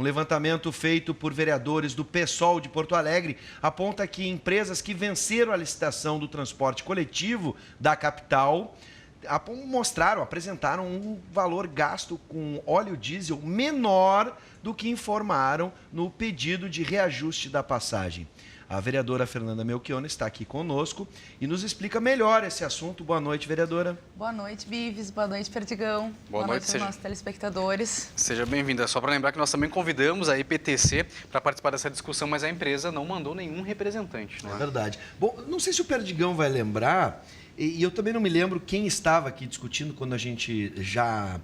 levantamento feito por vereadores do PSOL de Porto Alegre aponta que empresas que venceram a licitação do transporte coletivo da capital apresentaram um valor gasto com óleo diesel menor do que informaram no pedido de reajuste da passagem. A vereadora Fernanda Melchiona está aqui conosco e nos explica melhor esse assunto. Boa noite, vereadora. Boa noite, Vives. Boa noite, Perdigão. Boa noite aos nossos telespectadores. Seja bem-vinda. Só para lembrar que nós também convidamos a IPTC para participar dessa discussão, mas a empresa não mandou nenhum representante. Né? É verdade. Bom, não sei se o Perdigão vai lembrar, e eu também não me lembro quem estava aqui discutindo quando a gente já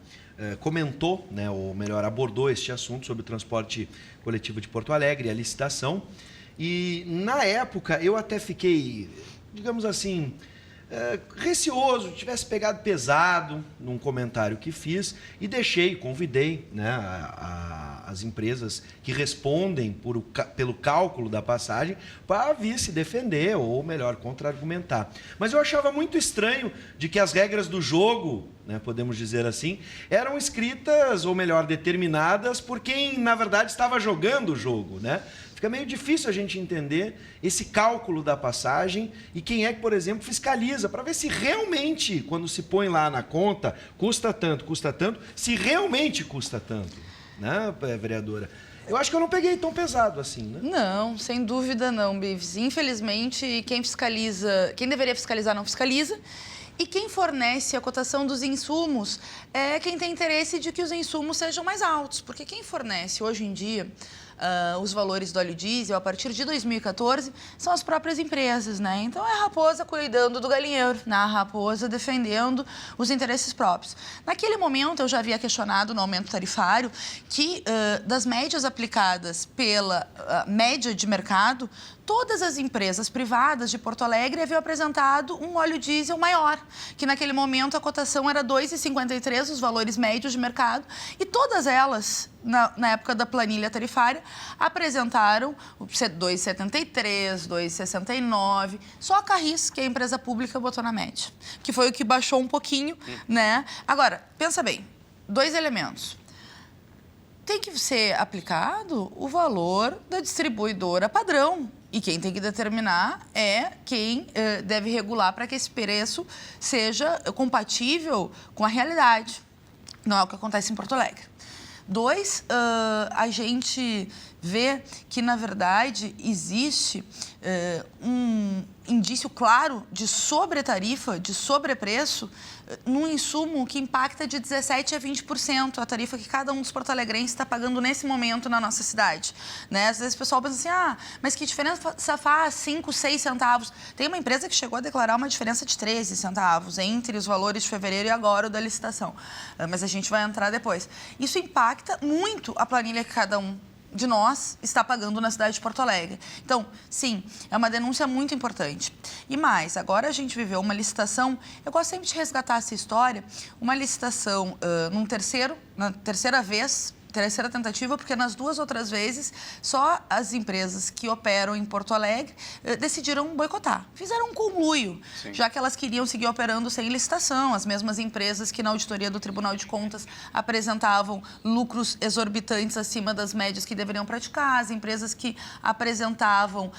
comentou, né, ou melhor, abordou este assunto sobre o transporte coletivo de Porto Alegre, a licitação. E, na época, eu até fiquei, digamos assim, receoso, tivesse pegado pesado num comentário que fiz e convidei, né, as empresas que respondem pelo cálculo da passagem para vir se defender ou, melhor, contra-argumentar. Mas eu achava muito estranho de que as regras do jogo, né, podemos dizer assim, eram escritas, ou melhor, determinadas por quem, na verdade, estava jogando o jogo, né? Fica meio difícil a gente entender esse cálculo da passagem e quem é que, por exemplo, fiscaliza, para ver se realmente, quando se põe lá na conta, custa tanto, se realmente custa tanto, né, vereadora? Eu acho que eu não peguei tão pesado assim, né? Não, sem dúvida não, Bives. Infelizmente, quem deveria fiscalizar não fiscaliza. E quem fornece a cotação dos insumos é quem tem interesse de que os insumos sejam mais altos. Porque quem fornece, hoje em dia, os valores do óleo diesel, a partir de 2014, são as próprias empresas, né? Então, é a raposa cuidando do galinheiro, né? A raposa defendendo os interesses próprios. Naquele momento, eu já havia questionado no aumento tarifário que, das médias aplicadas pela média de mercado, todas as empresas privadas de Porto Alegre haviam apresentado um óleo diesel maior, que naquele momento a cotação era 2,53, os valores médios de mercado, e todas elas, na época da planilha tarifária, apresentaram 2,73, 2,69, só a Carris, que é a empresa pública, botou na média, que foi o que baixou um pouquinho, né? Agora, pensa bem, 2 elementos. Tem que ser aplicado o valor da distribuidora padrão. E quem tem que determinar é quem deve regular para que esse preço seja compatível com a realidade. Não é o que acontece em Porto Alegre. 2, a gente vê que, na verdade, existe um indício claro de sobretarifa, de sobrepreço, num insumo que impacta de 17% a 20% a tarifa que cada um dos porto-alegrenses está pagando nesse momento na nossa cidade. Né? Às vezes o pessoal pensa assim, mas que diferença faz 5, 6 centavos? Tem uma empresa que chegou a declarar uma diferença de 13 centavos entre os valores de fevereiro e agora o da licitação. Mas a gente vai entrar depois. Isso impacta muito a planilha que cada um de nós está pagando na cidade de Porto Alegre. Então, sim, é uma denúncia muito importante. E mais, agora a gente viveu uma licitação, eu gosto sempre de resgatar essa história, uma licitação na terceira tentativa, porque nas 2 outras vezes, só as empresas que operam em Porto Alegre decidiram boicotar. Fizeram um conluio, sim, já que elas queriam seguir operando sem licitação. As mesmas empresas que na auditoria do Tribunal de Contas apresentavam lucros exorbitantes acima das médias que deveriam praticar, as empresas que apresentavam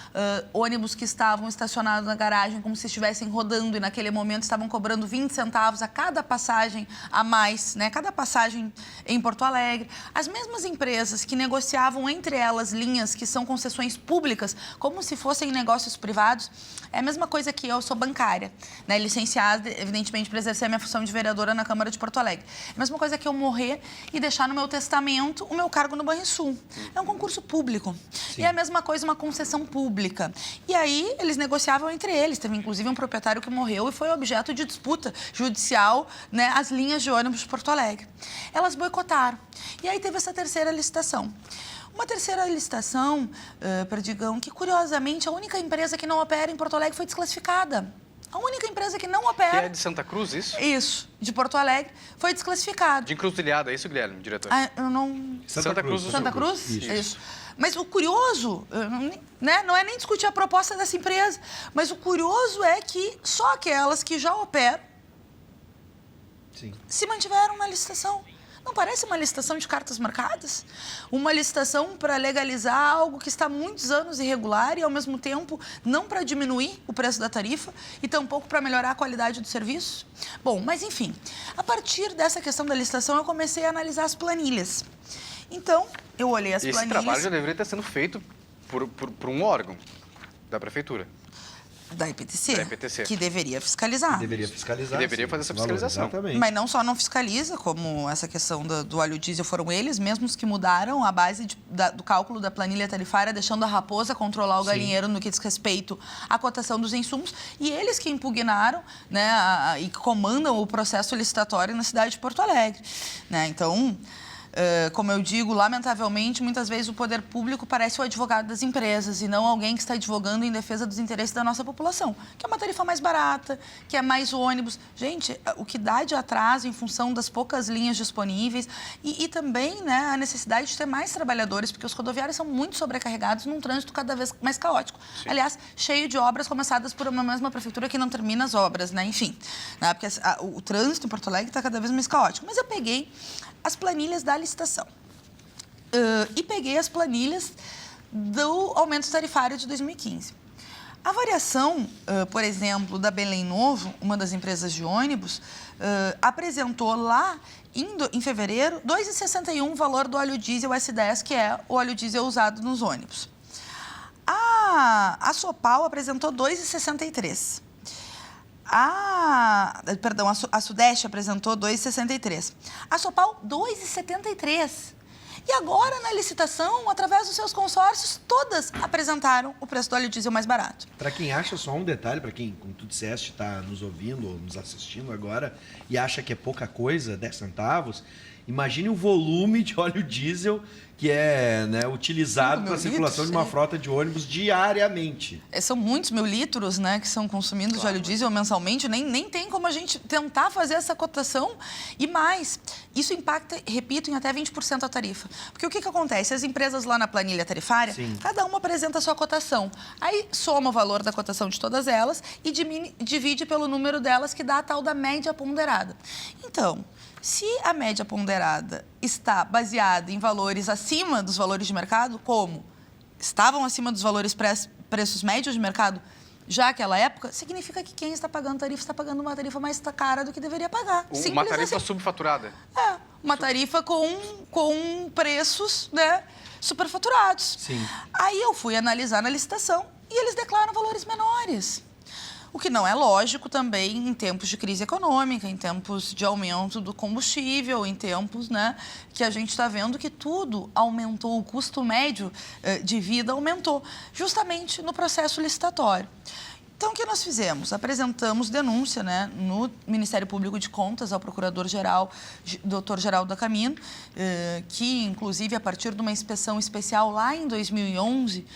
ônibus que estavam estacionados na garagem como se estivessem rodando e naquele momento estavam cobrando 20 centavos a cada passagem a mais, né? Cada passagem em Porto Alegre. As mesmas empresas que negociavam entre elas linhas que são concessões públicas, como se fossem negócios privados, é a mesma coisa que eu sou bancária, né? Licenciada, evidentemente, para exercer a minha função de vereadora na Câmara de Porto Alegre. É a mesma coisa que eu morrer e deixar no meu testamento o meu cargo no Banrisul. É um concurso público. Sim. E é a mesma coisa uma concessão pública. E aí, eles negociavam entre eles. Teve, inclusive, um proprietário que morreu e foi objeto de disputa judicial, né, as linhas de ônibus de Porto Alegre. Elas boicotaram. E aí teve essa terceira licitação. Uma terceira licitação, Perdigão, que curiosamente a única empresa que não opera em Porto Alegre foi desclassificada. A única empresa que não opera... Que é de Santa Cruz, isso? Isso, de Porto Alegre, foi desclassificada. De Encruzilhada, é isso, Guilherme, diretor? Eu não... Santa Cruz do Sul. Santa Cruz? Isso. Mas o curioso, né, não é nem discutir a proposta dessa empresa, mas o curioso é que só aquelas que já operam se mantiveram na licitação. Não parece uma licitação de cartas marcadas? Uma licitação para legalizar algo que está há muitos anos irregular e, ao mesmo tempo, não para diminuir o preço da tarifa e tampouco para melhorar a qualidade do serviço? Bom, mas enfim, a partir dessa questão da licitação, eu comecei a analisar as planilhas. Então, eu olhei as planilhas... Esse trabalho já deveria estar sendo feito por um órgão da prefeitura. Da IPTC, Da IPTC. que deveria fiscalizar. Deveria fiscalizar. Que deveria sim, fazer essa esse valor, fiscalização. Exatamente. Mas não só não fiscaliza, como essa questão do óleo diesel, foram eles mesmos que mudaram a base do cálculo da planilha tarifária, deixando a raposa controlar o galinheiro no que diz respeito à cotação dos insumos, e eles que impugnaram, né, e que comandam o processo licitatório na cidade de Porto Alegre. Né? Então... como eu digo, lamentavelmente, muitas vezes o poder público parece o advogado das empresas e não alguém que está advogando em defesa dos interesses da nossa população, que é uma tarifa mais barata, que é mais ônibus. Gente, o que dá de atraso em função das poucas linhas disponíveis e também, né, a necessidade de ter mais trabalhadores, porque os rodoviários são muito sobrecarregados num trânsito cada vez mais caótico. Sim. Aliás, cheio de obras começadas por uma mesma prefeitura que não termina as obras, né? Enfim, né? Porque o trânsito em Porto Alegre está cada vez mais caótico. Mas eu peguei as planilhas da licitação e peguei as planilhas do aumento tarifário de 2015. A variação, por exemplo, da Belém Novo, uma das empresas de ônibus, apresentou lá em fevereiro R$ 2,61 o valor do óleo diesel S10, que é o óleo diesel usado nos ônibus. A Sopal apresentou R$ 2,63. A Sudeste apresentou 2,63. A Sopal, 2,73. E agora, na licitação, através dos seus consórcios, todas apresentaram o preço do óleo diesel mais barato. Para quem acha, só um detalhe, para quem, como tu disseste, está nos ouvindo ou nos assistindo agora e acha que é pouca coisa, 10 centavos, imagine o volume de óleo diesel que é, né, utilizado para a circulação de uma frota de ônibus diariamente. São muitos mil litros, né, que são consumidos de óleo diesel mensalmente. Nem tem como a gente tentar fazer essa cotação. E mais, isso impacta, repito, em até 20% a tarifa. Porque o que acontece? As empresas lá na planilha tarifária, sim, cada uma apresenta a sua cotação. Aí soma o valor da cotação de todas elas e divide pelo número delas, que dá a tal da média ponderada. Então, se a média ponderada está baseada em valores acima dos valores de mercado, como estavam acima dos valores preços médios de mercado já naquela época, significa que quem está pagando tarifa está pagando uma tarifa mais cara do que deveria pagar. Uma tarifa assim, subfaturada. Uma tarifa com preços, né, superfaturados. Sim. Aí eu fui analisar na licitação e eles declaram valores menores. O que não é lógico também em tempos de crise econômica, em tempos de aumento do combustível, em tempos, né, que a gente está vendo que tudo aumentou, o custo médio de vida aumentou, justamente no processo licitatório. Então, o que nós fizemos? Apresentamos denúncia, né, no Ministério Público de Contas, ao Procurador-Geral, Dr. Geraldo da Camino, que, inclusive, a partir de uma inspeção especial lá em 2011,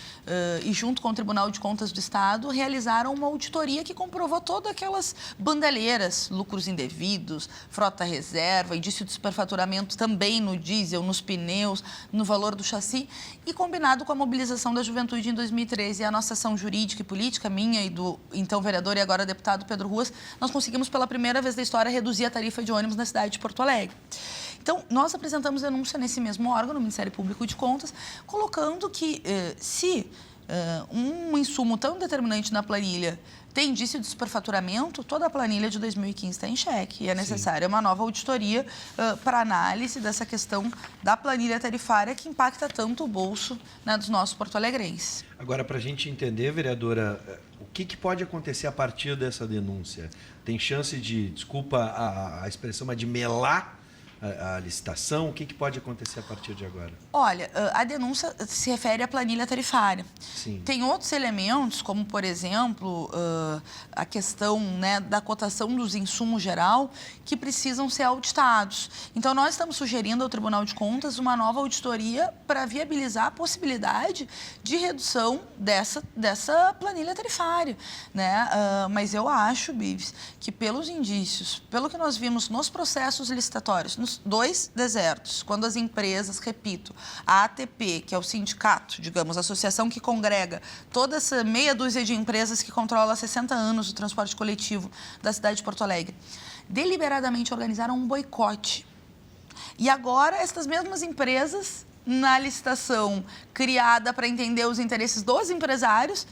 e junto com o Tribunal de Contas do Estado, realizaram uma auditoria que comprovou todas aquelas bandeleiras, lucros indevidos, frota reserva, indício de superfaturamento também no diesel, nos pneus, no valor do chassi, e combinado com a mobilização da juventude em 2013 e a nossa ação jurídica e política, minha e do então vereador e agora deputado Pedro Ruas, nós conseguimos pela primeira vez da história reduzir a tarifa de ônibus na cidade de Porto Alegre. Então, nós apresentamos denúncia nesse mesmo órgão, no Ministério Público de Contas, colocando que se um insumo tão determinante na planilha tem indício de superfaturamento, toda a planilha de 2015 está em xeque. E é necessária uma nova auditoria para análise dessa questão da planilha tarifária que impacta tanto o bolso, né, dos nossos porto-alegrenses. Agora, para a gente entender, vereadora, o que pode acontecer a partir dessa denúncia? Tem chance de, desculpa a expressão, mas de melar a licitação? O que pode acontecer a partir de agora? Olha, a denúncia se refere à planilha tarifária. Sim. Tem outros elementos, como, por exemplo, a questão, né, da cotação dos insumos geral, que precisam ser auditados. Então, nós estamos sugerindo ao Tribunal de Contas uma nova auditoria para viabilizar a possibilidade de redução dessa planilha tarifária, né? Mas eu acho, Bives, que pelos indícios, pelo que nós vimos nos processos licitatórios, nos dois desertos, quando as empresas, repito, a ATP, que é o sindicato, digamos, a associação que congrega toda essa meia dúzia de empresas que controla há 60 anos o transporte coletivo da cidade de Porto Alegre, deliberadamente organizaram um boicote E agora, essas mesmas empresas, na licitação criada para entender os interesses dos empresários,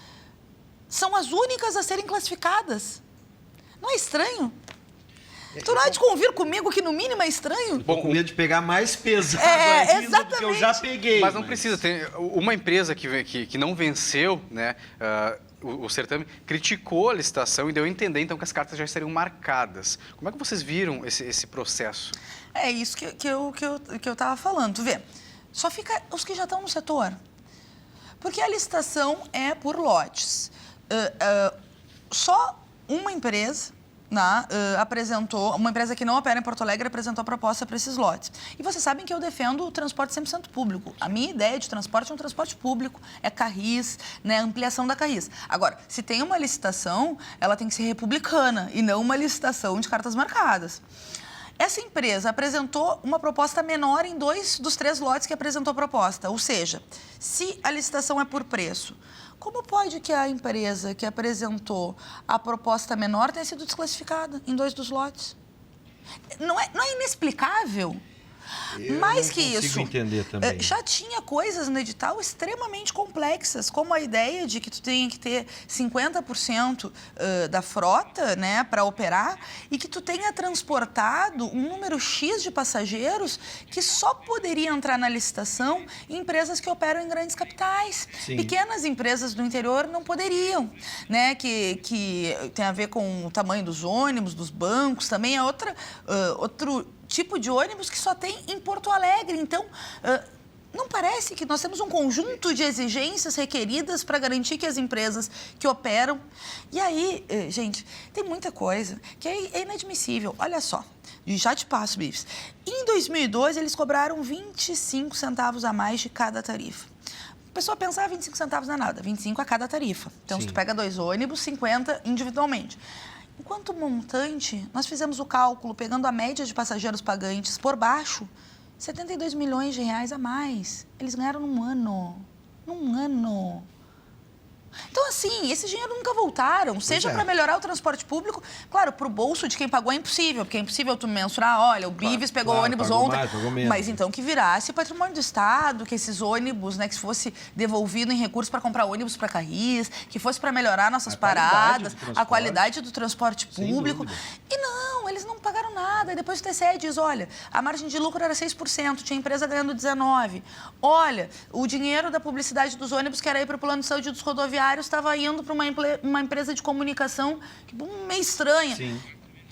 são as únicas a serem classificadas. Não é estranho? Tu não há de convir comigo que, no mínimo, é estranho? Bom, com medo de pegar mais pesado ainda do que eu já peguei. Mas não precisa. Tem uma empresa que não venceu, né, o certame, criticou a licitação e deu a entender, então, que as cartas já estariam marcadas. Como é que vocês viram esse processo? É isso que eu estava falando. Tu vê, só fica os que já estão no setor. Porque a licitação é por lotes. Só uma empresa... apresentou, uma empresa que não opera em Porto Alegre apresentou a proposta para esses lotes. E vocês sabem que eu defendo o transporte 100% público. A minha ideia de transporte é um transporte público, é Carris, né, ampliação da Carris. Agora, se tem uma licitação, ela tem que ser republicana e não uma licitação de cartas marcadas. Essa empresa apresentou uma proposta menor em 2 dos 3 lotes que apresentou a proposta. Ou seja, se a licitação é por preço, como pode que a empresa que apresentou a proposta menor tenha sido desclassificada em 2 dos lotes? Não é inexplicável? Mais que isso, consigo entender também. Já tinha coisas no edital extremamente complexas, como a ideia de que tu tenha que ter 50% da frota, né, para operar e que tu tenha transportado um número X de passageiros que só poderia entrar na licitação em empresas que operam em grandes capitais. Sim. Pequenas empresas do interior não poderiam, né, que tem a ver com o tamanho dos ônibus, dos bancos, também é outro tipo de ônibus que só tem em Porto Alegre. Então, não parece que nós temos um conjunto de exigências requeridas para garantir que as empresas que operam... E aí, gente, tem muita coisa que é inadmissível. Olha só, já te passo, Bifes. Em 2012, eles cobraram 25 centavos a mais de cada tarifa. A pessoa pensava 25 centavos não é nada, 25 a cada tarifa. Então, Sim. se tu pega 2 ônibus, 50 individualmente. Enquanto montante, nós fizemos o cálculo, pegando a média de passageiros pagantes por baixo, 72 milhões de reais a mais. Eles ganharam num ano. Num ano. Então, assim, esses dinheiros nunca voltaram, seja para melhorar o transporte público. Claro, para o bolso de quem pagou é impossível, porque é impossível tu mensurar, olha, o Bives pegou o ônibus ontem, mas então que virasse o patrimônio do Estado, que esses ônibus, né, que fosse devolvido em recursos para comprar ônibus para Carris, que fosse para melhorar nossas paradas, a qualidade do transporte público. E não, eles não pagaram nada. E depois o TCE diz, olha, a margem de lucro era 6%, tinha empresa ganhando 19%. Olha, o dinheiro da publicidade dos ônibus que era ir para o plano de saúde dos rodoviários estava indo para uma empresa de comunicação meio estranha. Sim.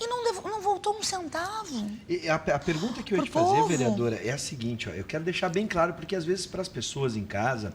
E não voltou um centavo. E a pergunta que eu ia te fazer, vereadora, é a seguinte, ó, eu quero deixar bem claro, porque às vezes para as pessoas em casa,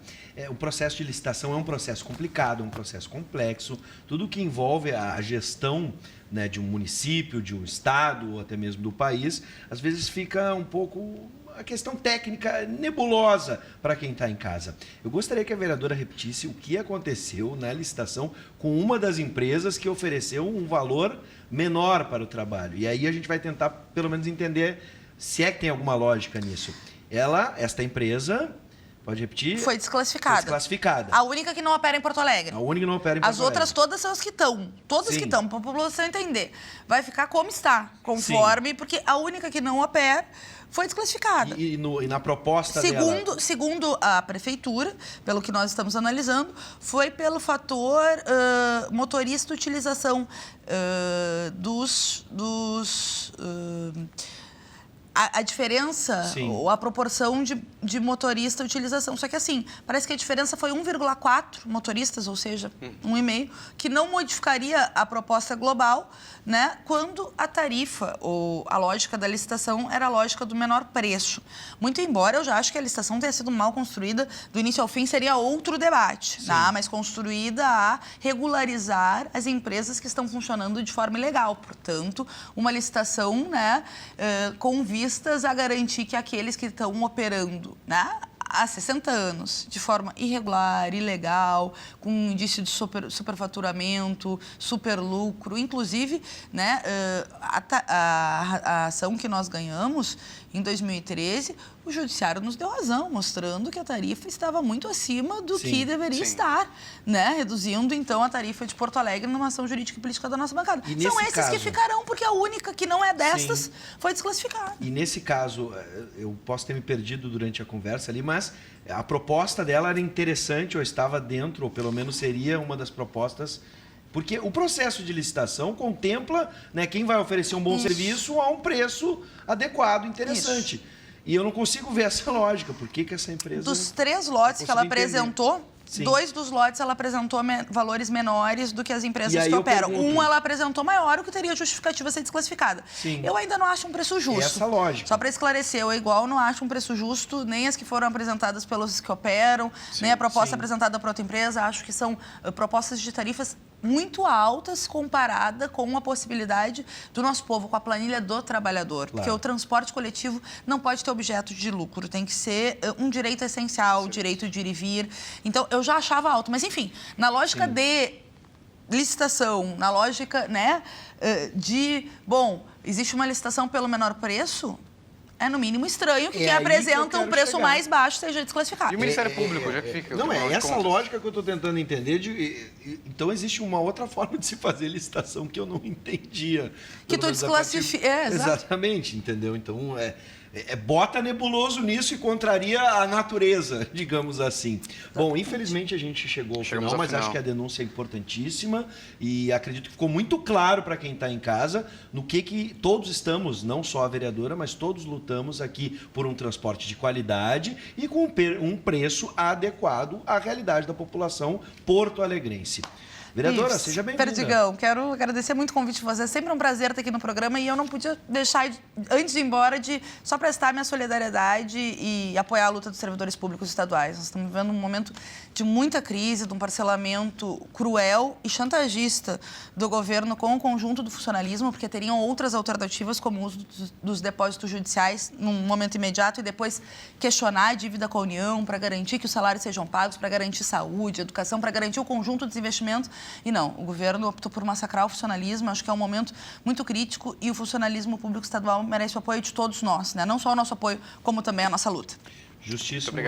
o processo de licitação é um processo complicado, um processo complexo, tudo que envolve a gestão, né, de um município, de um estado, ou até mesmo do país, às vezes fica um pouco... a questão técnica nebulosa para quem está em casa. Eu gostaria que a vereadora repetisse o que aconteceu na licitação com uma das empresas que ofereceu um valor menor para o trabalho. E aí a gente vai tentar, pelo menos, entender se é que tem alguma lógica nisso. Esta empresa... Pode repetir? Foi desclassificada. Foi desclassificada. A única que não opera em Porto Alegre. A única que não opera em Porto As outras Alegre. todas são as que estão. Todas Sim. que estão, para a população entender. Vai ficar como está, conforme, porque a única que não opera foi desclassificada. E na proposta dela? Segundo a prefeitura, pelo que nós estamos analisando, foi pelo fator motorista utilização a diferença, Sim. ou a proporção de motorista utilização. Só que assim, parece que a diferença foi 1,4 motoristas, ou seja, 1,5, que não modificaria a proposta global, né, quando a tarifa, ou a lógica da licitação, era a lógica do menor preço. Muito embora eu já acho que a licitação tenha sido mal construída, do início ao fim seria outro debate, né, mas construída a regularizar as empresas que estão funcionando de forma ilegal. Portanto, uma licitação, né, com vistas a garantir que aqueles que estão operando, né, há 60 anos, de forma irregular, ilegal, com um indício de superfaturamento, superlucro, inclusive, né, a ação que nós ganhamos em 2013, o judiciário nos deu razão, mostrando que a tarifa estava muito acima do que deveria estar, né? Reduzindo, então, a tarifa de Porto Alegre numa ação jurídica e política da nossa bancada. São esses que ficarão, porque a única que não é destas foi desclassificada. E nesse caso, eu posso ter me perdido durante a conversa ali, mas a proposta dela era interessante, ou estava dentro, ou pelo menos seria uma das propostas. Porque o processo de licitação contempla, né, quem vai oferecer um bom serviço a um preço adequado, interessante. E eu não consigo ver essa lógica. Por que essa empresa... Dos 3 lotes que ela apresentou, 2 dos lotes ela apresentou valores menores do que as empresas que operam. Ela apresentou maior, o que teria justificativa a ser desclassificada. Eu ainda não acho um preço justo. Essa lógica. Só para esclarecer, eu igual não acho um preço justo, nem as que foram apresentadas pelos que operam, nem a proposta apresentada por outra empresa. Acho que são propostas de tarifas muito altas comparada com a possibilidade do nosso povo, com a planilha do trabalhador. Porque o transporte coletivo não pode ter objeto de lucro, tem que ser um direito essencial, o direito de ir e vir. Então, eu já achava alto. Mas, enfim, na lógica de licitação, na lógica, né, existe uma licitação pelo menor preço, é no mínimo estranho que quem apresenta um preço mais baixo seja desclassificado. E o Ministério Público, já que fica... Não, é essa lógica que eu estou tentando entender. Então, existe uma outra forma de se fazer licitação que eu não entendia. Que tu desclassifica... Exatamente, entendeu? Então, bota nebuloso nisso e contraria a natureza, digamos assim. Bom, infelizmente a gente chegou ao final, mas acho que a denúncia é importantíssima e acredito que ficou muito claro para quem está em casa no que todos estamos, não só a vereadora, mas todos lutamos aqui por um transporte de qualidade e com um preço adequado à realidade da população porto-alegrense. Vereadora, seja bem-vinda. Perdigão, quero agradecer muito o convite de você. É sempre um prazer estar aqui no programa e eu não podia deixar, antes de ir embora, de só prestar minha solidariedade e apoiar a luta dos servidores públicos estaduais. Nós estamos vivendo um momento de muita crise, de um parcelamento cruel e chantagista do governo com o conjunto do funcionalismo, porque teriam outras alternativas, como o uso dos depósitos judiciais num momento imediato e depois questionar a dívida com a União para garantir que os salários sejam pagos, para garantir saúde, educação, para garantir o conjunto dos investimentos. E não, o governo optou por massacrar o funcionalismo. Acho que é um momento muito crítico e o funcionalismo público estadual merece o apoio de todos nós, né? Não só o nosso apoio, como também a nossa luta. Justíssimo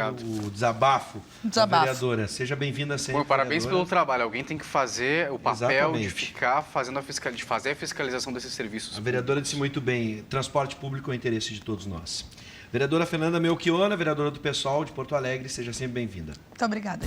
o desabafo da vereadora. Seja bem-vinda sempre. Bom, parabéns pelo trabalho. Alguém tem que fazer o papel de ficar fazendo de fazer a fiscalização desses serviços. A vereadora disse muito bem, transporte público é o interesse de todos nós. Vereadora Fernanda Melchiona, vereadora do PSOL de Porto Alegre, seja sempre bem-vinda. Muito obrigada.